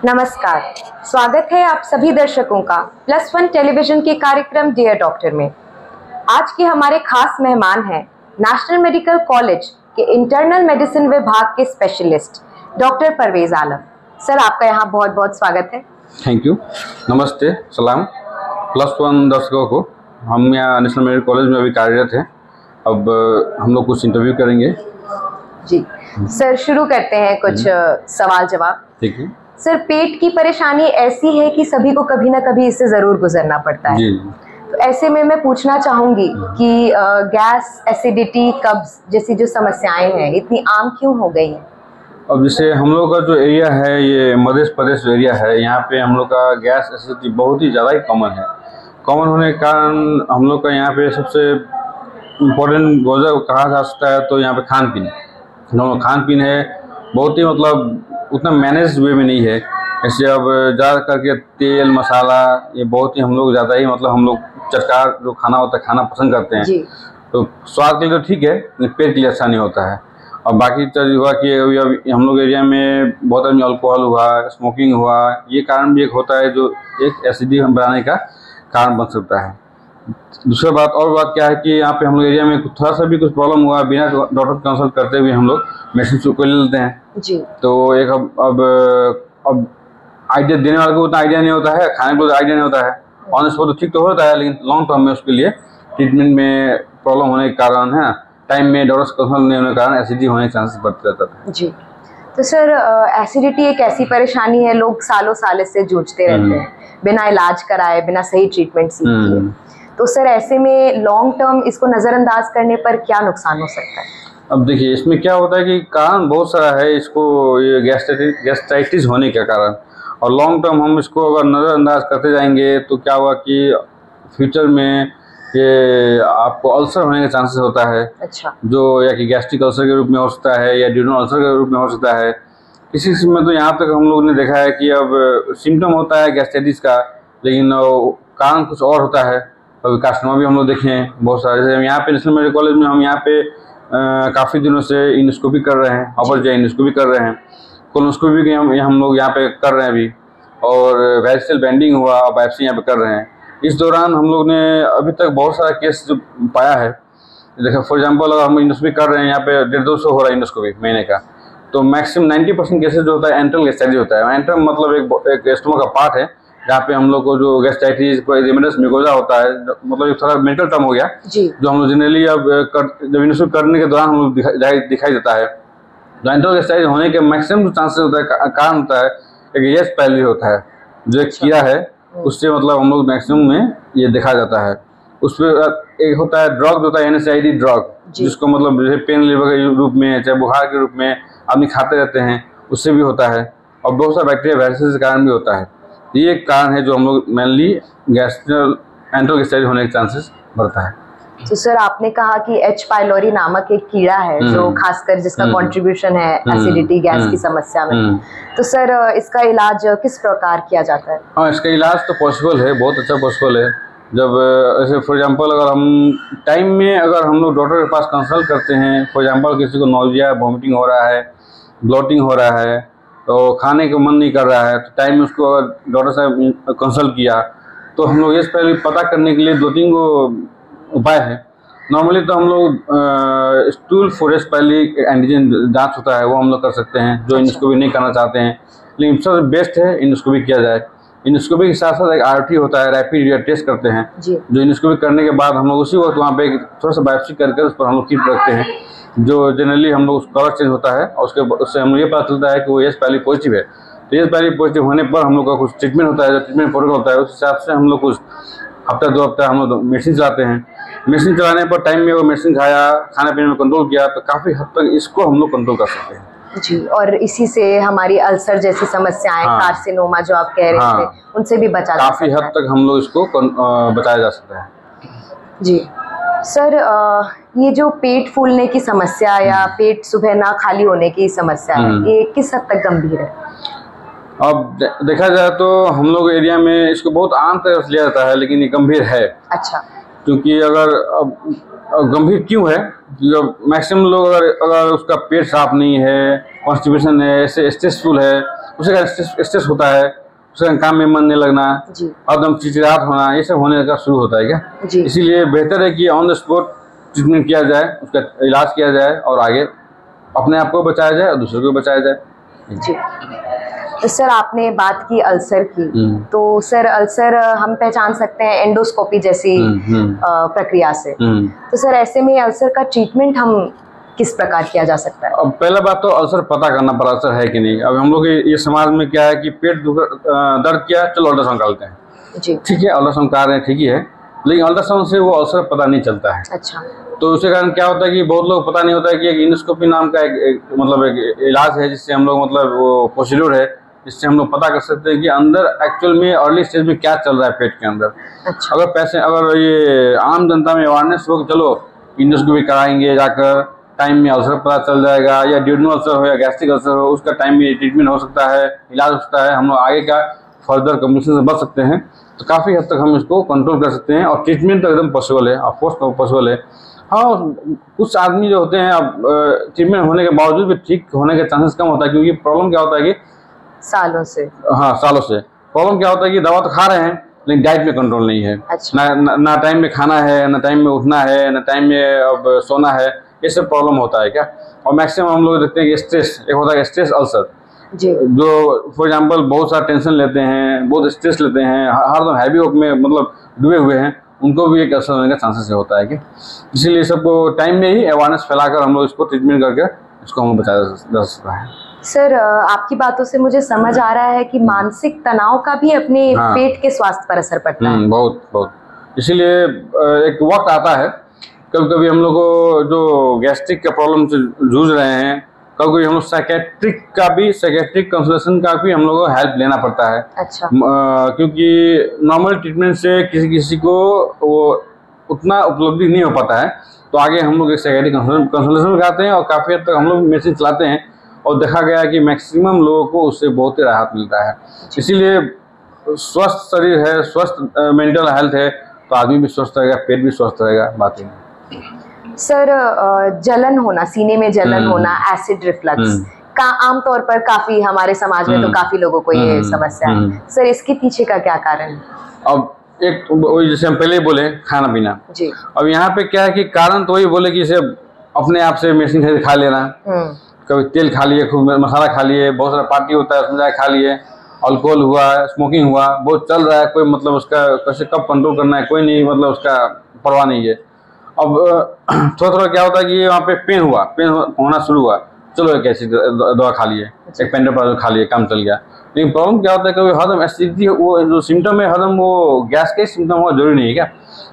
नमस्कार, स्वागत है आप सभी दर्शकों का +1 टेलीविजन के कार्यक्रम डियर डॉक्टर में। आज के हमारे खास मेहमान हैं नेशनल मेडिकल कॉलेज के इंटरनल मेडिसिन विभाग के specialist doctor Parvez Alam. Sir, आपका यहाँ बहुत बहुत स्वागत है। Thank you. नमस्ते, सलाम +1 दर्शकों को। हम यहाँ नेशनल मेडिकल कॉलेज में अभी कार्यरत हैं। अब हम लोग कुछ इंटरव्यू करेंगे। जी सर, शुरू करते हैं कुछ सवाल जवाब। ठीक है सर, पेट की परेशानी ऐसी है कि सभी को कभी ना कभी इससे ज़रूर गुजरना पड़ता है। जी। तो ऐसे में मैं पूछना चाहूँगी कि गैस, एसिडिटी, कब्ज जैसी जो समस्याएं हैं इतनी आम क्यों हो गई हैं? अब जैसे हम लोग का जो एरिया है, ये मध्य प्रदेश एरिया है, यहाँ पे हम लोग का गैस एसिडिटी बहुत ही ज़्यादा ही कॉमन है। कॉमन होने के कारण हम लोग का यहाँ पे सबसे इम्पोर्टेंट वजह कहा जा सकता है तो यहाँ पे खान पीन। खान पीन है बहुत ही उतना मैनेज वे में नहीं है। ऐसे अब ज़्यादा करके तेल मसाला ये बहुत ही हम लोग ज़्यादा ही हम लोग चटकार जो खाना होता है खाना पसंद करते हैं। तो स्वाद के लिए तो ठीक है, पेट के लिए अच्छा नहीं होता है। और बाकी चीज़ हुआ कि अभी हम लोग एरिया में बहुत आदमी अल्कोहल हुआ, स्मोकिंग हुआ, ये कारण भी एक होता है जो एक एसिडिटी बनाने का कारण बन सकता है। दूसरा बात क्या है कि यहाँ पे हम लोग एरिया में थोड़ा सा भी कुछ प्रॉब्लम हुआ बिना डॉक्टर कंसल्ट करते हुए हम लोग मेडिसिन को ले लेते हैं। जी। तो एक अब आइडिया देने वाले को उतना आइडिया नहीं होता है, खाने को आइडिया नहीं होता है। ऑन स्पॉट तो ठीक तो होता है, लेकिन लॉन्ग टर्म में उसके लिए ट्रीटमेंट में प्रॉब्लम होने के कारण है टाइम में डॉक्टर कंसल्ट नहीं होने के कारण एसिडिटी होने के चांसेस बढ़ते रहता है। जी। तो सर, एसिडिटी एक ऐसी परेशानी है, लोग सालों साल से जूझते रहते हैं बिना इलाज कराए, बिना सही ट्रीटमेंट सीखे। तो सर, ऐसे में लॉन्ग टर्म इसको नज़रअंदाज करने पर क्या नुकसान हो सकता है? अब देखिए, इसमें क्या होता है कि कारण बहुत सारा है इसको, ये गैस्ट्राइटिस होने के कारण। और लॉन्ग टर्म हम इसको अगर नज़रअंदाज करते जाएंगे तो क्या होगा कि फ्यूचर में ये आपको अल्सर होने के चांसेस होता है। अच्छा। जो या कि गैस्ट्रिक अल्सर के रूप में हो सकता है या ड्यूरल अल्सर के रूप में हो सकता है। किसी में तो यहाँ तक हम लोग ने देखा है कि अब सिम्टम होता है गैस्ट्राइटिस का, लेकिन कारण कुछ और होता है। अभी कार्सिनोमा भी हम लोग देखे हैं बहुत सारे। जैसे यहाँ पे नेशनल मेडिकल कॉलेज में हम यहाँ पे काफ़ी दिनों से इंडोस्कोपी कर रहे हैं, अपर जी इंडोस्कोपी कर रहे हैं, कोलोनोस्कोपी भी हम लोग यहाँ पे कर रहे हैं अभी, और वेरिसेल बेंडिंग हुआ, बायोप्सी यहाँ पे कर रहे हैं। इस दौरान हम लोग ने अभी तक बहुत सारा केस जो पाया है। देखो फॉर एग्जांपल, अगर हम इंडोस्कोपी कर रहे हैं यहाँ पे 150-200 हो रहा है इंडोस्कोपी महीने का, तो मैक्सिमम 90% केसेस जो होता है एंट्रल गैस्ट्राइटिस होता है। एंट्रल मतलब एक स्टोमक का पार्ट है जहाँ पे हम लोग को जो गैस्ट्राइटिस इरिथमेटस म्यूकोसा होता है, मतलब एक थोड़ा मेंटल टर्म हो गया जो हम लोग जनरली अब जब इंडोस्कोपी करने के दौरान हम लोग दिखाई देता है। जो एंट्रल गैस्ट्राइटिस होने के मैक्सिमम चांसेस होता है, कारण होता है एक येस्ट पाइली होता है, जो एक कीड़ा है, उससे हम लोग मैक्सिमम में ये देखा जाता है। उसमें एक होता है ड्रग होता है NSAID ड्रग, जिसको जैसे पेन रिलीवर के रूप में चाहे बुखार के रूप में आदमी खाते रहते हैं, उससे भी होता है। और बहुत सारा बैक्टीरिया वायरसेस के कारण भी होता है। ये एक कारण है जो हम लोग मेनली एंट्रल गैस्ट्राइटिस होने के चांसेस बढ़ता है। तो सर, आपने कहा कि H. पाइलोरी नामक एक कीड़ा है जो खासकर जिसका कंट्रीब्यूशन है एसिडिटी गैस की समस्या में। तो सर, इसका इलाज किस प्रकार किया जाता है? हाँ, इसका इलाज तो पॉसिबल है, बहुत अच्छा पॉसिबल है। जब ऐसे फॉर एग्जांपल अगर हम टाइम में अगर हम लोग डॉक्टर के पास कंसल्ट करते हैं, फॉर एग्जांपल किसी को नोजिया, वॉमिटिंग हो रहा है, ब्लोटिंग हो रहा है, तो खाने का मन नहीं कर रहा है, तो टाइम में उसको अगर डॉक्टर साहब कंसल्ट किया तो हम लोग इस पहले पता करने के लिए 2-3 उपाय है। नॉर्मली तो हम लोग स्टूल फोरेस्ट पहले एंटीजन जांच होता है वो हम लोग कर सकते हैं, जो इंडोस्कोपी नहीं करना चाहते हैं, लेकिन सबसे बेस्ट है इंडोस्कोपी किया जाए। इंडोस्कोपी के साथ साथ एक RT होता है, रैपिड यूरिया टेस्ट करते हैं, जो इंडोस्कोपी करने के बाद हम लोग उसी वक्त वहाँ पे थोड़ा सा बायोप्सी करके उस पर हम लोग कीप रखते हैं, जो जनरली हम लोग उसका कलर चेंज होता है और उससे हम लोग ये पता चलता है कि वो एच पाइली पॉजिटिव है। तो एच पाइली पॉजिटिव होने पर हम लोग का कुछ ट्रीटमेंट होता है, जो ट्रीटमेंट प्रोटोकॉल होता है, उस हिसाब से हम लोग कुछ हफ्ता 2 हफ्ता हम लोग मेडिसिन चलाते हैं। मेडिसिन चलाने पर टाइम में वो मेडिसिन खाया, खाने पीने में कंट्रोल किया, तो काफ़ी हद तक इसको हम लोग कंट्रोल कर सकते हैं। जी, और इसी से हमारी अल्सर जैसी समस्याएं, कार्सिनोमा जो आप कह रहे थे, उनसे भी बचा जा सकता है। काफ़ी हद तक हम लोग इसको बचाया जा सकता है। जी सर, ये जो पेट फूलने की समस्या या पेट सुबह ना खाली होने की समस्या है, ये किस हद तक गंभीर है? अब देखा जाए तो हम लोग एरिया में इसको बहुत आम तरह से लिया जाता है, लेकिन ये गंभीर है। अच्छा। क्योंकि अगर गंभीर क्यों है, मैक्सिमम लोग अगर उसका पेट साफ नहीं है, कॉन्स्टिपेशन है, ऐसे स्ट्रेसफुल है, उससे का स्ट्रेस होता है, उसका काम में मन नहीं लगना, एकदम चिड़चिड़ाहट होना, ये सब होने का शुरू होता है क्या। इसीलिए बेहतर है कि ऑन द स्पॉट ट्रीटमेंट किया जाए, उसका इलाज किया जाए और आगे अपने आप को बचाया जाए और दूसरों को बचाया जाए। जी। तो सर आपने बात की अल्सर की, तो सर अल्सर हम पहचान सकते हैं एंडोस्कोपी जैसी प्रक्रिया से। तो सर ऐसे में अल्सर का ट्रीटमेंट हम किस प्रकार किया जा सकता है? अब पहला बात तो अल्सर पता करना पड़ा अल्सर है कि नहीं। अब हम लोग ये समाज में क्या है कि पेट दर्द किया, चलो अल्ट्रासाउंड निकालते हैं, ठीक है, अल्ट्रासाउंड करा रहे हैं, ठीक ही है, लेकिन अल्ट्रासाउंड से वो अल्सर पता नहीं चलता है। अच्छा। तो उसके कारण क्या होता है कि बहुत लोग पता नहीं होता है कि एक इंडोस्कोपी नाम का एक इलाज है, जिससे हम लोग वो प्रोसीड्यूर है, जिससे हम लोग पता कर सकते हैं कि अंदर एक्चुअल में अर्ली स्टेज में क्या चल रहा है पेट के अंदर। अच्छा। अगर ये आम जनता में अवेयरनेस हो कि चलो इंडोस्कोपी कराएंगे, जाकर टाइम में अल्सर पता चल जाएगा, या ड्यूडेनल अल्सर हो या गैस्ट्रिक अल्सर हो, उसका टाइम में ट्रीटमेंट हो सकता है, इलाज हो सकता है, हम लोग आगे का फर्दर कॉम्प्लिकेशन से बच सकते हैं, तो काफ़ी हद तक हम इसको कंट्रोल कर सकते हैं और ट्रीटमेंट तो एकदम पॉसिबल है, ऑफकोर्स पॉसिबल है। हाँ, कुछ आदमी जो होते हैं अब ट्रीटमेंट होने के बावजूद भी ठीक होने के चांसेस कम होता है, क्योंकि प्रॉब्लम क्या होता है कि सालों से प्रॉब्लम क्या होता है कि दवा तो खा रहे हैं लेकिन डाइट में कंट्रोल नहीं है। अच्छा। ना टाइम में खाना है, ना टाइम में उठना है, ना टाइम में अब सोना है, ये सब प्रॉब्लम होता है क्या। और मैक्सिमम हम लोग देखते हैं कि स्ट्रेस, एक होता है स्ट्रेस अल्सर, जो फॉर एग्जांपल बहुत सारा टेंशन लेते हैं, बहुत स्ट्रेस लेते हैं, हरदम हैवी वर्क में मतलब डूबे हुए हैं, उनको भी एक असर होने का चांसेस होता है कि इसीलिए सबको टाइम में ही अवेयरनेस फैलाकर हम लोग इसको ट्रीटमेंट करके इसको हम बचाया जा सकता है। सर आपकी बातों से मुझे समझ आ रहा है कि मानसिक तनाव का भी अपने पेट के स्वास्थ्य पर असर पड़ता है। बहुत। इसीलिए एक वक्त आता है, कभी कभी हम लोग को जो गैस्ट्रिक के प्रॉब्लम से जूझ रहे हैं, कभी कभी हम लोग साइकेट्रिक कंसल्टेशन का भी हम लोग को हेल्प लेना पड़ता है। अच्छा। क्योंकि नॉर्मल ट्रीटमेंट से किसी को वो उतना उपलब्धि नहीं हो पाता है, तो आगे हम लोग एक साइकेट्रिक कंसल्टेशन कराते हैं और काफ़ी हद तक हम लोग मेडिसिन चलाते हैं और देखा गया है कि मैक्सिमम लोगों को उससे बहुत ही राहत मिलता है। इसीलिए स्वस्थ शरीर है, स्वस्थ मेंटल हेल्थ है, तो आदमी भी स्वस्थ रहेगा, पेट भी स्वस्थ रहेगा। बात ही सर जलन होना, सीने में जलन होना, एसिड रिफ्लक्स का आमतौर पर काफी हमारे समाज में तो काफी लोगों को ये समस्या है। सर इसके पीछे का क्या कारण है? अब एक जैसे हम पहले बोले खाना पीना जी। अब यहाँ पे क्या है कि कारण तो वही बोले कि इसे अपने आप से मेडिसिन खरीद खा लेना, कभी तेल खा लिए, खूब मसाला खा लिए, बहुत सारा पार्टी होता है उसमें जाके खा लिए, अल्कोहल हुआ, स्मोकिंग हुआ, बहुत चल रहा है, कोई मतलब उसका कैसे कब कंट्रोल करना है कोई नहीं, मतलब उसका परवाह नहीं है। अब थोड़ा क्या होता है कि वहाँ पे पेन होना शुरू हुआ, चलो एक ऐसी दवा खा लिए, एक पेंटाप्राजोल खा लिए, काम चल गया। लेकिन प्रॉब्लम क्या होता है, कभी हरदम एसिडिटी, वो जो सिम्टम है हरदम वो गैस का ही सिम्टम हुआ जरूरी नहीं है क्या,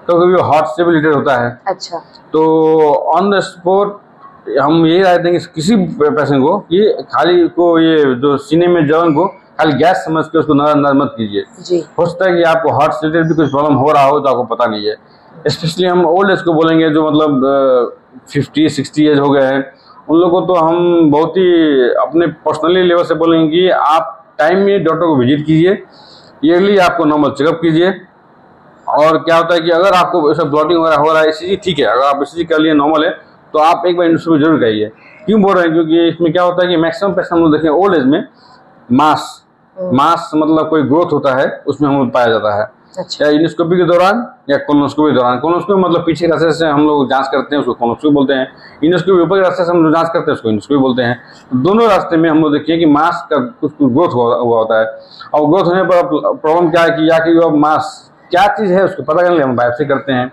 तो कभी वो हार्ट से भी रिलेटेड होता है। अच्छा। तो ऑन द स्पॉट हम यही राय देंगे किसी पेशेंट को कि खाली को ये जो सीने में जलन को खाली गैस समझ के उसको नजरअंदाज मत कीजिए। हो सकता है कि आपको हार्ट से रिलेटेड भी कुछ प्रॉब्लम हो रहा हो तो आपको पता नहीं है। स्पेशली हम ओल्ड एज को बोलेंगे, जो मतलब 50-60 एज हो गए हैं, उन लोगों को तो हम बहुत ही अपने पर्सनली लेवल से बोलेंगे कि आप टाइम में डॉक्टर को विजिट कीजिए, ईयरली आपको नॉर्मल चेकअप कीजिए। और क्या होता है कि अगर आपको ऐसा ब्लॉटिंग वगैरह हो रहा है, ECG ठीक है, अगर आप ECG कर लिए नॉर्मल है, तो आप एक बार इंडोस्कोपी जरूर कराइए। क्यों बोल रहे हैं? क्योंकि इसमें क्या होता है कि मैक्सिमम पेशेंट हम लोग देखें ओल्ड एज में मास मतलब कोई ग्रोथ होता है उसमें हम लोग पाया जाता है। अच्छा। या इंडोस्कोपी के दौरान या कोलोनोस्कोपी के दौरान। कोलोनोस्कोपी मतलब पीछे के रास्ते से हम लोग जांच करते हैं, उसको कोलोनोस्कोपी बोलते हैं। इंडोस्कोपी ऊपर के रास्ते से हम लोग जांच करते हैं, उसको इंडोस्कोपी बोलते हैं। दोनों रास्ते में हम लोग देखिए कि मास का कुछ ग्रोथ हुआ होता है, और ग्रोथ होने पर प्रॉब्लम क्या है कि या कि वो मास क्या चीज़ है उसको पता करने के लिए हम बायोप्सी करते हैं,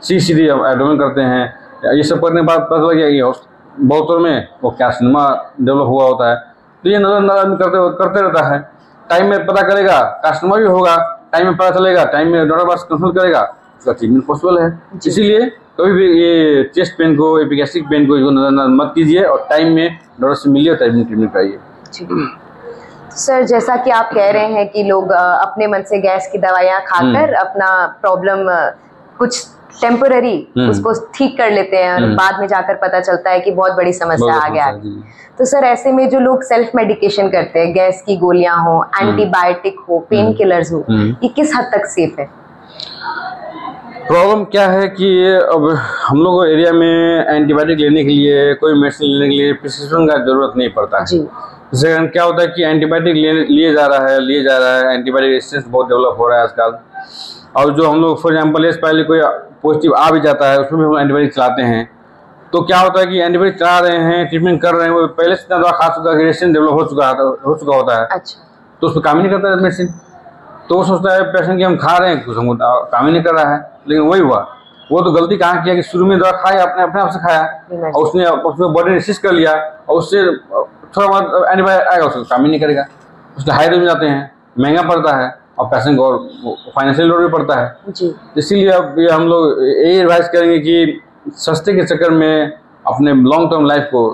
CCD एब्डोमेन करते हैं, ये सब करने के बाद पता लग गया कि बहुत में वो कार्सिनोमा डेवलप हुआ होता है। तो ये नजरअंदाज करते रहता है। टाइम में पता करेगा, कार्सिनोमा भी होगा, टाइम में पता चलेगा, टाइम में डॉक्टर पास कंसल्ट करेगा, उसका ट्रीटमेंट पॉसिबल है। इसीलिए कभी भी ये चेस्ट पेन को, एपिगैस्ट्रिक पेन को नजरअंदाज मत कीजिए और टाइम में डॉक्टर से मिलिए, ट्रीटमेंट कराइए। सर जैसा कि आप कह रहे हैं कि लोग अपने मन से गैस की दवाइयाँ खाकर अपना प्रॉब्लम कुछ टेम्पररी उसको ठीक कर लेते हैं और बाद में जाकर पता चलता है कि बहुत बड़ी समस्या आ गया। तो सर ऐसे में जो लोग सेल्फ मेडिकेशन करते हैं, गैस की गोलियां हो, एंटीबायोटिक हो, पेन किलर्स हो, ये किस हद तक सेफ है? प्रॉब्लम क्या है कि अब हम लोग एरिया में एंटीबायोटिक लेने के लिए, कोई मेडिसिन लेने के लिए प्रिस्क्रिप्शन का जरूरत नहीं पड़ता है। इसके कारण क्या होता है कि एंटीबायोटिक लिए जा रहा है, एंटीबायोटिक रेजिस्टेंस बहुत डेवलप हो रहा है आजकल। और जो हम लोग फॉर एग्जाम्पल इस पहले कोई पॉजिटिव आ भी जाता है उसमें भी हम एंटीबायोटिक चलाते हैं, तो क्या होता है कि एंटीबायोटिक चला रहे हैं, ट्रीटमेंट कर रहे हैं, वो पहले से दवा खा चुका है, रेजिस्टेंस डेवलप हो चुका होता है। अच्छा। तो उस पर काम ही नहीं करता है मेडिसिन। तो वो सोचता है पेशेंट कि हम खा रहे हैं, कुछ हमको काम ही नहीं कर रहा है। लेकिन वही हुआ, वो तो गलती कहाँ किया कि शुरू में दवा खाया, अपने आप से खाया और उसने बॉडी ने रेसिस्ट कर लिया और उससे थोड़ा बहुत एंटीबायोटिक आएगा, उसका काम ही नहीं करेगा। उसके हाई डोज में जाते हैं, महंगा पड़ता है और पेशेंट को और फाइनेंशियल लोड भी पड़ता है जी। इसीलिए अब ये हम लोग यही एडवाइस करेंगे कि सस्ते के चक्कर में अपने लॉन्ग टर्म लाइफ को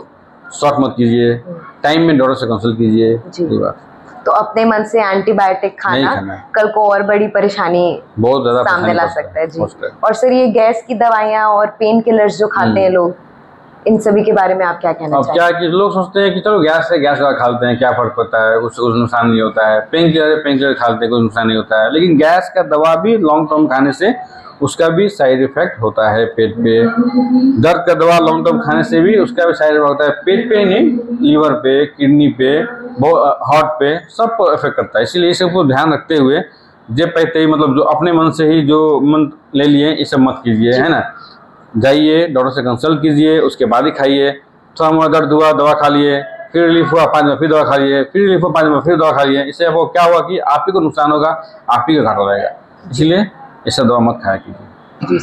शॉर्ट मत कीजिए, टाइम में डॉक्टर से कंसल्ट कीजिए। ये बात तो अपने मन से एंटीबायोटिक खाना कल को और बड़ी परेशानी बहुत ज्यादा सामने ला सकता है जी। और सर ये गैस की दवाइयाँ और पेन किलर्स जो खाते हैं लोग, इन सभी के बारे में आप क्या कहना चाहेंगे? क्या कि लोग सोचते हैं कि चलो गैस दवा खाते हैं, क्या फर्क पड़ता है, कुछ नुकसान नहीं होता है। पेन किलर खाते हैं, कोई नुकसान नहीं होता है। लेकिन गैस का दवा भी लॉन्ग टर्म खाने से उसका भी साइड इफेक्ट होता है पेट पे। दर्द का दवा लॉन्ग टर्म खाने से भी उसका भी साइड इफेक्ट होता है, पेट पे नहीं, लीवर पे, किडनी पे, हार्ट पे, सब पर इफेक्ट करता है। इसीलिए इस सबको ध्यान रखते हुए जब पहते ही मतलब जो अपने मन से ही जो मन ले लिए ये सब मत कीजिए, है ना। जाइए डॉक्टर से कंसल्ट कीजिए, उसके बाद ही खाइए। थोड़ा मोड़ा दर्द हुआ दवा खा लिए, फिर रिलीफ हुआ 5 दिन फिर दवा खा लिए, फिर रिलीफ हुआ 5 दिन फिर दवा खा लिए। इससे वो क्या हुआ कि आप ही को नुकसान होगा, आप ही का घाटा रहेगा। इसलिए ऐसा दवा मत खाया कीजिए। जी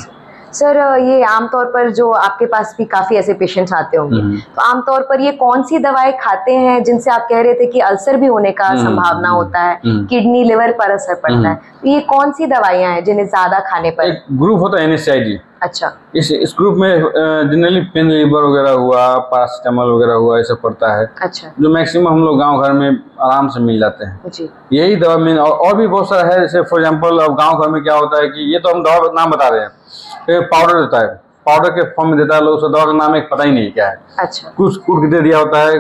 सर, ये आमतौर पर जो आपके पास भी काफी ऐसे पेशेंट्स आते होंगे, तो आमतौर पर ये कौन सी दवाएं खाते हैं जिनसे आप कह रहे थे कि अल्सर भी होने का संभावना होता है, किडनी लिवर पर असर पड़ता है, तो ये कौन सी दवाइयां हैं जिन्हें ज्यादा खाने पर? एक ग्रुप होता है NSAID। अच्छा। इस ग्रुप में जनरली पेन रिलीवर वगैरह हुआ, पैरासिटामोल वगैरह हुआ, ये सब पड़ता है। अच्छा। जो मैक्सिमम हम लोग गांव घर में आराम से मिल जाते हैं जी। यही दवा में और भी बहुत सारा है। जैसे फॉर एग्जांपल अब गांव घर में क्या होता है कि ये तो हम दवा नाम बता रहे हैं, पाउडर देता है, पाउडर के फॉर्म में देता है लोग, दवा का नाम एक पता ही नहीं क्या है। अच्छा। कुछ कूट के दे दिया होता है,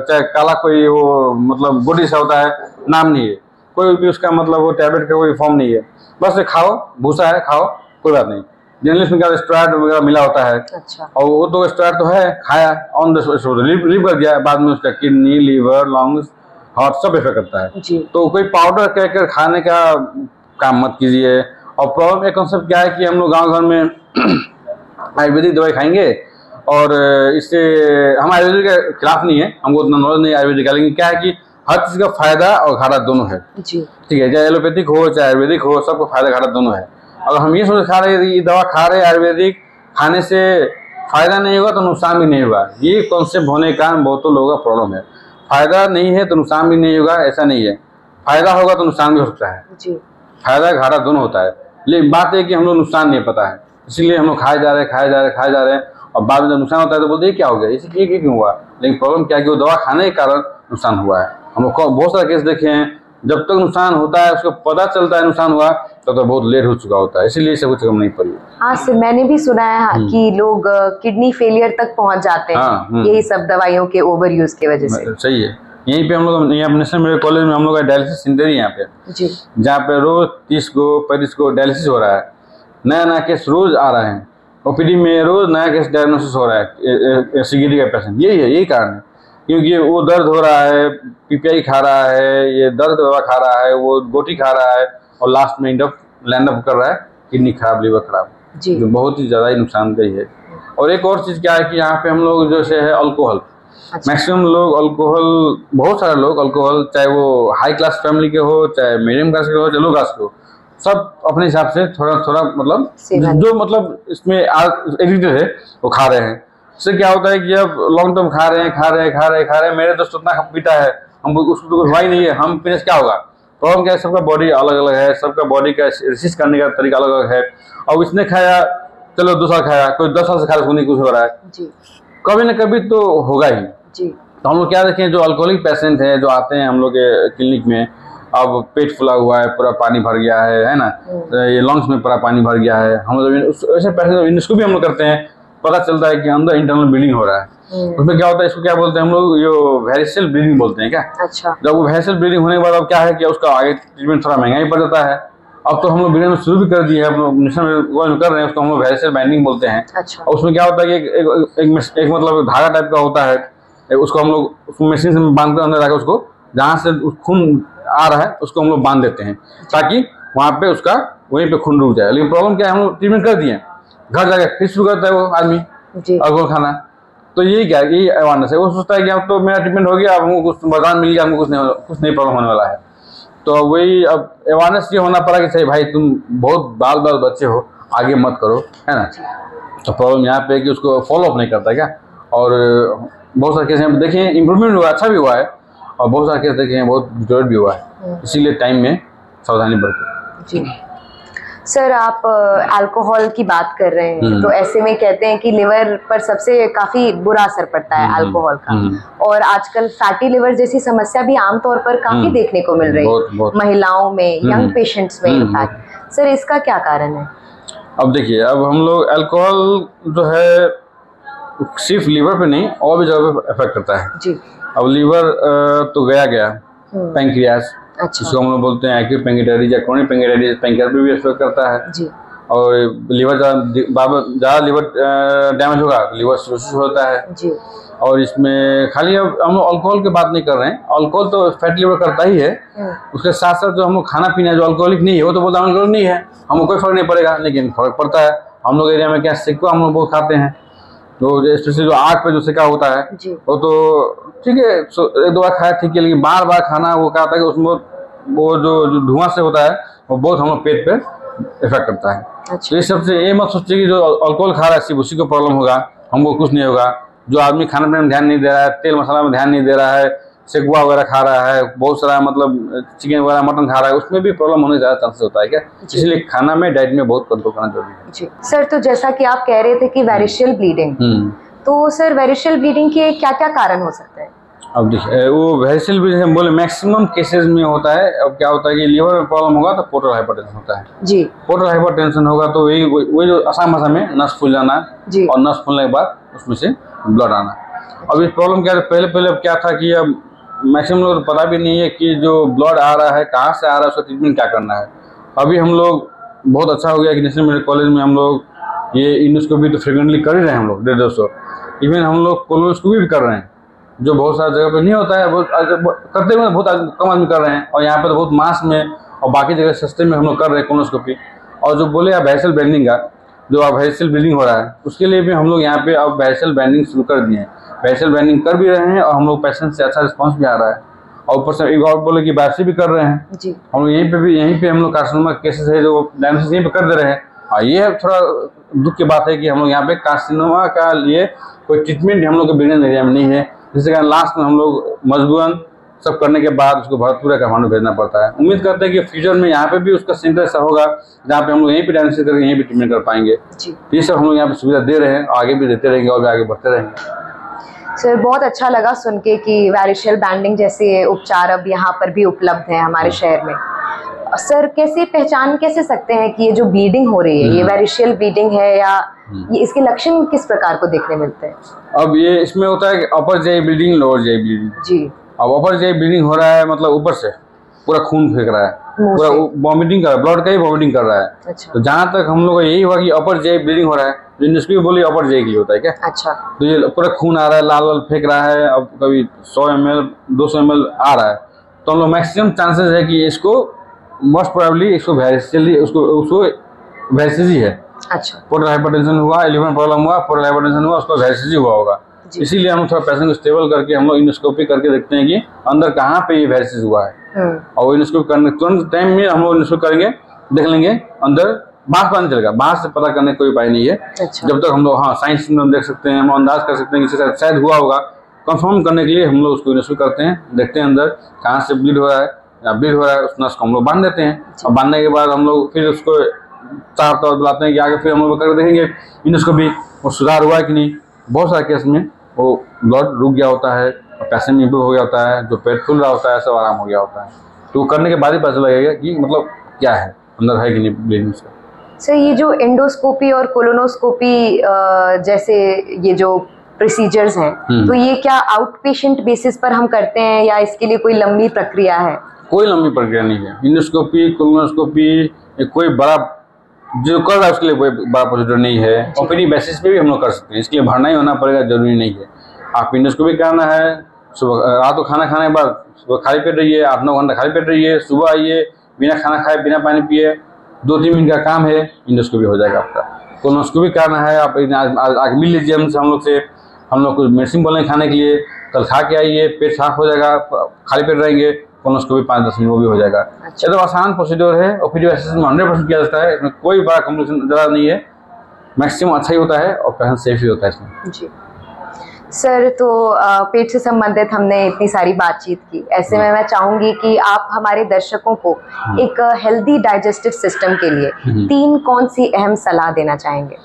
चाहे काला कोई वो मतलब गोटी सा होता है, नाम नहीं है कोई भी उसका, मतलब वो टैबलेट का कोई फॉर्म नहीं है, बस खाओ, भूसा है खाओ, कोई बात नहीं। जनरली में क्या स्टेरॉइड वगैरह मिला होता है। अच्छा। और वो तो स्टेरॉइड तो है, खाया ऑन द लीव कर दिया, बाद में उसका किडनी, लीवर, लंग्स, हार्ट सब इफेक्ट करता है जी। तो कोई पाउडर कहकर खाने का काम मत कीजिए। और प्रॉब्लम एक कॉन्सेप्ट क्या है कि हम लोग गांव घर में आयुर्वेदिक दवाई खाएंगे और इससे हम आयुर्वेदिक के खिलाफ नहीं है, हमको उतना नॉलेज नहीं आयुर्वेदिक का, लेकिन क्या है कि हर चीज का फायदा और घाटा दोनों है जी। ठीक है, चाहे एलोपैथिक हो चाहे आयुर्वेदिक हो, सबको फायदा घाटा दोनों है। अगर हम ये सोच खा रहे ये दवा खा रहे आयुर्वेदिक खाने से फायदा नहीं होगा तो नुकसान भी नहीं होगा, ये कॉन्सेप्ट होने के कारण बहुतों लोगों का प्रॉब्लम है। फायदा नहीं है तो नुकसान भी नहीं होगा, ऐसा नहीं है। फायदा होगा तो नुकसान भी हो सकता है जी। फायदा घाटा दोनों होता है, लेकिन बात है कि हम लोग नुकसान नहीं पता है, इसीलिए हम लोग खाए जा रहे हैं और बाद में जब नुकसान होता है तो बोलते हैं क्या हो गया, इसी ये क्यों हुआ। लेकिन प्रॉब्लम क्या है कि वो दवा खाने के कारण नुकसान हुआ है। हम लोग बहुत सारे केस देखे हैं, जब तक नुकसान होता है उसको पता चलता है नुकसान हुआ तो बहुत लेट हो चुका होता है, इसीलिए सब कुछ कम नहीं पड़ी। हाँ सर, मैंने भी सुना है कि लोग किडनी फेलियर तक पहुंच जाते हैं यही सब दवाइयों के ओवर यूज की वजह से। सही है, यहीं पे हम लोग नेशनल मेडिकल कॉलेज में हम लोग का डायलिसिस सेंटर ही यहाँ पे जी, जहाँ पे रोज 30 को 35 को डायलिसिस हो रहा है। नया केस रोज आ रहे हैं, OPD में रोज नया केस डायग्नोसिस हो रहा है सिगरेट का पेशेंट। यही कारण है, क्योंकि वो दर्द हो रहा है, PPI खा रहा है, ये दर्द दवा खा रहा है, वो गोटी खा रहा है और लास्ट में लैंड अप कर रहा है किडनी खराब, लीवर खराब, जो बहुत ही ज़्यादा ही नुकसानदेह है। और एक और चीज़ क्या है कि यहाँ पे हम लोग जैसे है अल्कोहल, मैक्सिमम लोग अल्कोहल, बहुत सारे लोग अल्कोहल, चाहे वो हाई क्लास फैमिली के हो, चाहे मीडियम क्लास के हो, चाहे लो क्लास के हो, सब अपने हिसाब से थोड़ा मतलब जो मतलब इसमें एडिक्टेड है वो खा रहे हैं। इससे क्या होता है कि अब लॉन्ग टर्म खा रहे हैं, मेरे दोस्त उतना पीता है, हम उसको तो कुछ हुआ ही नहीं है, हम पीने से क्या होगा। प्रॉब्लम क्या है, सबका बॉडी अलग अलग है, सबका बॉडी का रेसिस्ट करने का तरीका अलग अलग है। और इसने खाया, चलो 2 साल खाया, कोई 10 साल से खा रहा है, कुछ हो रहा है जी, कभी न कभी तो होगा ही जी। तो हम लोग क्या देखें, जो अल्कोहलिक पेशेंट हैं जो आते हैं हम लोग के क्लिनिक में, अब पेट फुला हुआ है, पूरा पानी भर गया है ना, ये लंग्स में पूरा पानी भर गया है, हम लोग ऐसे पेशेंट इसको भी हम लोग करते हैं, पता चलता है कि अंदर इंटरनल ब्लीडिंग हो रहा है। उसमें क्या होता है, इसको क्या बोलते हैं हम लोग, ये वेरिसेल ब्लीडिंग बोलते हैं क्या। अच्छा। जब वो वेरिसेल ब्लीडिंग होने के बाद अब क्या है कि उसका आगे ट्रीटमेंट थोड़ा महंगा ही पड़ जाता है। अब तो हम लोग ब्लीडिंग में शुरू भी कर दिए है, कर रहे हैं, उसको हम लोग वेरिसेल बाइंडिंग बोलते हैं। अच्छा। और उसमें क्या होता है कि एक मतलब धागा टाइप का होता है, उसको हम लोग उसको मशीन से बांध कर अंदर जाकर उसको जहाँ से खून आ रहा है उसको हम लोग बांध देते हैं ताकि वहाँ पे उसका वहीं पे खून रुक जाए। लेकिन प्रॉब्लम क्या है, हम लोग ट्रीटमेंट कर दिए, घर जाकर फिर शुरू करता है वो आदमी अल्कोहल खाना। तो यही क्या है, यही अवेयरनेस है। वो सोचता है कि अब तो मेरा ट्रीटमेंट हो गया, अब हमको कुछ वरदान मिल गया, हमको कुछ नहीं प्रॉब्लम होने वाला है। तो वही अब अवेयरनेस ये होना पड़ा कि सही भाई तुम बहुत बाल बच्चे हो, आगे मत करो, है ना। तो प्रॉब्लम यहाँ पे है कि उसको फॉलो अप नहीं करता क्या। और बहुत सारे केस हैं देखें इम्प्रूवमेंट हुआ, अच्छा भी हुआ है, और बहुत सारे केस देखे हैं बहुत डिटोरेट भी हुआ है। इसीलिए टाइम में सावधानी बरतें। जी सर, आप अल्कोहल की बात कर रहे हैं, तो ऐसे में कहते हैं कि लिवर पर सबसे काफी बुरा असर पड़ता है अल्कोहल का, और आजकल फैटी लिवर जैसी समस्या भी आमतौर पर काफी देखने को मिल रही है महिलाओं में, यंग पेशेंट्स में इनफैक्ट। सर इसका क्या कारण है? अब देखिए, अब हम लोग अल्कोहल जो है सिर्फ लीवर पे नहीं और भी जगह पे इफेक्ट करता है जी। अब लीवर तो गया पैंक्रियास, अच्छा, जिसको हम लोग बोलते हैं एक्यूट पैंक्रियाटाइटिस या क्रोनिक पैंक्रियाटाइटिस, पैंक्रियास पे भी इफेक्ट करता है जी। और लीवर ज़्यादा लिवर डैमेज होगा तो लिवर सिरोसिस होता है जी। और इसमें खाली अब हम लोग अल्कोहल की बात नहीं कर रहे हैं, अल्कोहल तो फैटी लिवर करता ही है, उसके साथ साथ जो हम लोग खाना पीना जो अल्कोहलिक नहीं है वो तो बोलता है अल्कोहलिक नहीं है, हमको कोई फर्क नहीं पड़ेगा, लेकिन फर्क पड़ता है। हम लोग एरिया में क्या सिक्का हम लोग बहुत खाते हैं, तो स्पेशली जो आँख पे जो सिक्का होता है वो तो ठीक है, एक दो बार खाया ठीक है, लेकिन बार बार खाना वो क्या होता है कि उसमें वो जो धुआं से होता है वो बहुत हम लोग पेट पे इफेक्ट करता है। अच्छा। तो इस सबसे ये मत सोचिए कि जो अल्कोहल खा रहा है सिर्फ उसी को प्रॉब्लम होगा, हमको कुछ नहीं होगा। जो आदमी खाने पीने में ध्यान नहीं दे रहा है, तेल मसाला में ध्यान नहीं दे रहा है, सेकुआ वगैरह खा रहा है, बहुत सारा मतलब चिकन वगैरह मटन खा रहा है, उसमें भी प्रॉब्लम होने ज़्यादा चांसेस होता है क्या। इसलिए खाना में डाइट में बहुत कंट्रोल करना जरूरी है जी। सर तो जैसा कि आप कह रहे थे कि वेरिशियल ब्लीडिंग, तो सर वेरिशियल ब्लीडिंग के क्या क्या कारण हो सकते हैं? अब देखिए, वो वेरिशियल ब्लीडिंग हम बोले मैक्सिमम केसेस में होता है। अब क्या होता है कि लीवर में प्रॉब्लम होगा तो पोर्टल हाइपरटेंशन होता है जी। पोर्टल हाइपरटेंशन होगा तो वही जो आसाम भाषा में नस फूल जाना जी, और नस फूलने के बाद उसमें से ब्लड आना। अब इस प्रॉब्लम क्या है, पहले क्या था कि अब मैक्सिमम लोग पता भी नहीं है कि जो ब्लड आ रहा है कहाँ से आ रहा है, उसका ट्रीटमेंट क्या करना है। अभी हम लोग बहुत अच्छा हो गया कि नेशनल मेडिकल कॉलेज में हम लोग ये इंडोस्कोपी तो फ्रिक्वेंटली कर ही रहे हैं, हम लोग 150 इवन हम लोग कोलोनोस्कोपी भी कर रहे हैं, जो बहुत सारी जगह पे नहीं होता है, बहुत करते हुए बहुत कम आदमी कर रहे हैं, और यहाँ पे तो बहुत मास में और बाकी जगह सस्ते में हम लोग कर रहे हैं कोलोनोस्कोपी। और जो बोले आप वेरिशियल बैंडिंग का, जो अब वेरिशियल ब्लीडिंग हो रहा है उसके लिए भी हम लोग यहाँ पे अब वेरिशियल बैंडिंग शुरू कर दिए हैं, वेरिशियल बैंडिंग कर भी रहे हैं, और हम लोग पेशेंट से अच्छा रिस्पॉन्स भी आ रहा है। और ऊपर से एक और बोले कि बायोप्सी भी कर रहे हैं जी। हम लोग यहीं पे हम लोग कार्सिनोमा केसेस है जो डायग्नोसिस यहीं पे कर दे रहे हैं। और ये थोड़ा दुख की बात है कि हम लोग यहाँ पे कार्सिनोमा का लिए कोई ट्रीटमेंट हम लोग के बिजनेस एरिया में नहीं है, जिसके कारण लास्ट में हम लोग मजबूरन सब करने के बाद उसको भरतपुर काठमांडू भेजना पड़ता है। उम्मीद करते हैं कि फ्यूचर में यहाँ पे भी उसका सेंटर ऐसा होगा जहाँ पे हम लोग यहीं पे डायग्नोसिस करके यहीं पे ट्रीटमेंट कर पाएंगे। ये सब हम लोग यहाँ पे सुविधा दे रहे हैं, आगे भी देते रहेंगे और भी आगे बढ़ते रहेंगे। सर बहुत अच्छा लगा सुन के कि वेरिशियल बैंडिंग जैसे उपचार अब यहाँ पर भी उपलब्ध है हमारे शहर में। सर पहचान कैसे सकते हैं कि ये जो ब्लीडिंग हो रही है ये वेरिशियल ब्लीडिंग है, या ये इसके लक्षण किस प्रकार को देखने मिलते हैं? अब ये इसमें होता है कि अपर जे ब्लीडिंग, लोअर जे ब्लीडिंग जी। अब अपर जे ब्लीडिंग हो रहा है मतलब ऊपर से पूरा खून फेंक रहा है, पूरा वॉमिटिंग कर रहा है, ब्लड का ही वॉमिटिंग कर रहा है। अच्छा। तो जहाँ तक हम लोग यही हुआ कि अपर जे ब्लीडिंग हो रहा है, जिसको बोली अपर जे के लिए होता है क्या। अच्छा। तो ये पूरा खून आ रहा है, लाल फेंक रहा है, अब कभी 100 ml 200 ml आ रहा है, तो हम लोग मैक्सिमम चांसेस है कि इसको मोस्ट प्रोबेबली इसको उसको वेरिशियल ही है। अच्छा। पोर्टल हाइपरटेंशन हुआ, लिवर प्रॉब्लम हुआ, पोर्टल हाइपरटेंशन हुआ, उसको वेरिशियल हुआ होगा। इसीलिए हम लोग थोड़ा पेशेंट को स्टेबल करके हम लोग इंडोस्कोपी करके देखते हैं कि अंदर कहाँ पे ये वेरिशियल हुआ है, और इंडोस्कोपी करने तुरंत टाइम में हम लोग इंडोस्कोपी करेंगे, देख लेंगे अंदर, बाहर पता नहीं चलेगा, बाहर से पता करने कोई उपाय नहीं है। अच्छा। जब तक हम लोग साइंस सिम्टम देख सकते हैं, हम अंदाज कर सकते हैं कि शायद हुआ होगा, कंफर्म करने के लिए हम लोग उसको इंडोस्कोपी करते हैं, देखते हैं अंदर कहाँ से ब्लीड हो रहा है, या ब्लीड हो रहा है, उस नस को हम लोग बांध देते हैं, और बांधने के बाद हम लोग फिर उसको चार तौर बुलाते हैं कि आगे फिर हम लोग करके देखेंगे इंडोस्कोपी वो सुधार हुआ है कि नहीं। बहुत सारे केस में वो ब्लड रुक गया होता है, पेशेंट इंप्रूव हो गया होता है, जो पेट फूल रहा होता है सब आराम हो गया होता है, तो करने के बाद ही पता लगेगा कि मतलब क्या है अंदर है कि नहीं ब्लीडिंग से। सर ये जो एंडोस्कोपी और कोलोनोस्कोपी जैसे ये जो प्रोसीजर्स हैं, तो ये क्या आउट पेशेंट बेसिस पर हम करते हैं या इसके लिए कोई लंबी प्रक्रिया है? कोई लंबी प्रक्रिया नहीं है। इंडोस्कोपी कोलोनोस्कोपी कोई बड़ा जो कर रहा है उसके लिए कोई बड़ा प्रोसीजर नहीं है, ओपीडी बेसिस पे भी हम लोग कर सकते हैं, इसके लिए भरना ही होना पड़ेगा जरूरी नहीं है। आप इंडोस्कोपी कराना है, सुबह रात को खाना खाने के बाद सुबह खाली पेट रहिए, 8-9 घंटा खाली पेट रहिए, सुबह आइए, बिना खाना खाए बिना पानी पिए, 2-3 मिनट का काम है, इंडोस्कोपी हो जाएगा आपका। कोलोनोस्कोपी कराना है, आप आज मिल लीजिए हमसे, हम लोग कुछ मेडिसिन बोलेंगे खाने के लिए, कल खा के आइए, पेट साफ हो जाएगा, खाली पेट रहेंगे, कोलोनोस्कोपी 5-10 मिनट वो भी हो जाएगा। अच्छा। ये तो आसान प्रोसीड्योर है और फिर में 100% किया जाता है, इसमें कोई बड़ा कॉम्प्लिकेशन ज़्यादा नहीं है, मैक्सिमम अच्छा ही होता है और पेशेंट सेफ ही होता है इसमें। जी सर, तो पेट से संबंधित हमने इतनी सारी बातचीत की, ऐसे में मैं चाहूंगी कि आप हमारे दर्शकों को एक हेल्दी डाइजेस्टिव सिस्टम के लिए 3 कौन सी अहम सलाह देना चाहेंगे?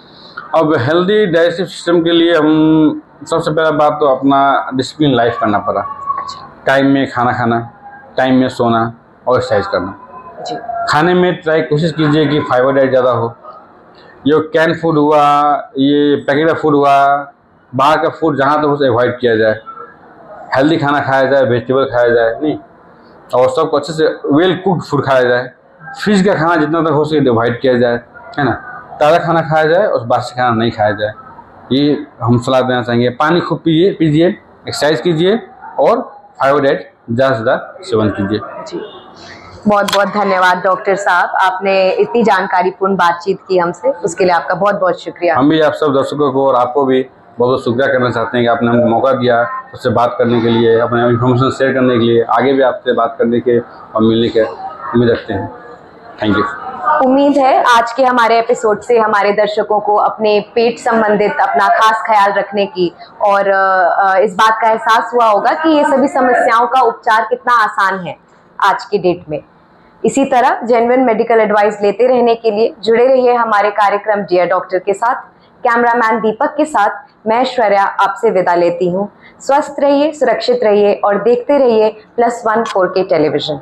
अब हेल्दी डाइजेस्टिव सिस्टम के लिए हम सबसे पहला बात तो अपना डिसिप्लिन लाइफ करना पड़ा। टाइम में खाना खाना, टाइम में सोना और एक्सरसाइज करना। जी। खाने में कोशिश कीजिए कि फाइबर डाइट ज़्यादा हो, ये कैन फूड हुआ, ये पैकेट फूड हुआ, बाहर का फूड जहाँ तक उसे अवॉइड किया जाए, हेल्दी खाना खाया जाए, वेजिटेबल खाया जाए नहीं, और सबको अच्छे से वेल कुक्ड फूड खाया जाए, फ्रिज का खाना जितना तक हो सके अवॉइड किया जाए, है ना, ताज़ा खाना खाया जाए और बासी खाना नहीं खाया जाए, ये हम सलाह देना चाहेंगे। पानी खूब पीजिए, एक्सरसाइज कीजिए और फाइबर डाइट ज़्यादा से ज़्यादा सेवन कीजिए। जी, बहुत बहुत धन्यवाद डॉक्टर साहब, आपने इतनी जानकारीपूर्ण बातचीत की हमसे, उसके लिए आपका बहुत बहुत शुक्रिया। हम भी आप सब दर्शकों को और आपको भी बहुत बहुत शुक्रिया करना चाहते हैं कि आपने हमको मौका दिया उससे बात करने के लिए, अपने इन्फॉर्मेशन शेयर करने के लिए, आगे भी आपसे बात करने के और मिलने के उम्मीद रखते हैं। Thank you. उम्मीद है आज के हमारे एपिसोड से हमारे दर्शकों को अपने पेट संबंधित अपना खास ख्याल रखने की और इस बात का एहसास हुआ होगा कि ये सभी समस्याओं का उपचार कितना आसान है आज की डेट में। इसी तरह जेन्युइन मेडिकल एडवाइस लेते रहने के लिए जुड़े रहिए हमारे कार्यक्रम डियर डॉक्टर के साथ। कैमरामैन दीपक के साथ मैं ऐश्वर्या आपसे विदा लेती हूँ। स्वस्थ रहिए, सुरक्षित रहिए और देखते रहिए +1 4K टेलीविजन।